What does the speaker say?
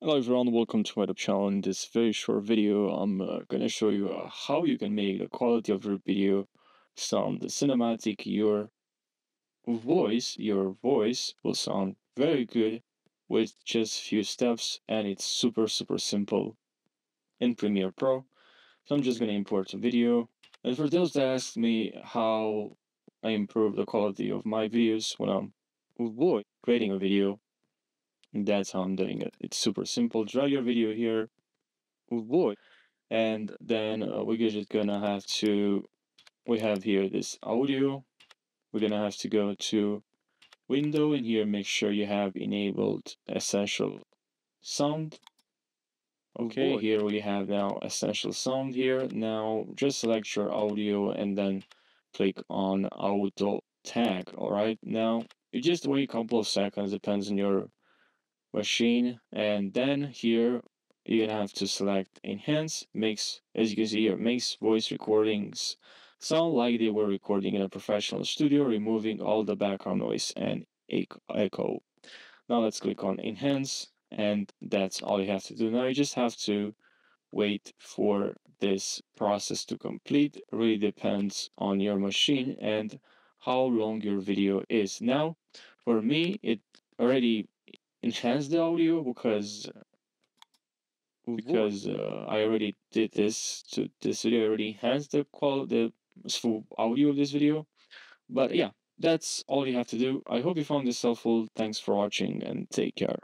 Hello everyone, welcome to my YouTube channel. In this very short video, I'm gonna show you how you can make the quality of your video sound cinematic. Your voice will sound very good with just few steps, and it's super simple in Premiere Pro. So I'm just gonna import a video. And for those that ask me how I improve the quality of my videos when I'm creating a video, that's how I'm doing it. It's super simple. Drag your video here, and then we're just gonna have to we have here this audio. We're gonna have to go to window, and here make sure you have enabled essential sound. Okay, here we have now essential sound here. Now just select your audio and then click on auto tag. All right, now you just wait a couple of seconds, depends on your machine, and then here you're gonna have to select enhance. Makes, as you can see here, makes voice recordings sound like they were recording in a professional studio, removing all the background noise and echo. Now let's click on enhance, and that's all you have to do. Now you just have to wait for this process to complete. It really depends on your machine and how long your video is. Now for me, it already enhance the audio because I already did this to this video. I already enhanced the full audio of this video. But yeah, that's all you have to do. I hope you found this helpful. Thanks for watching and take care.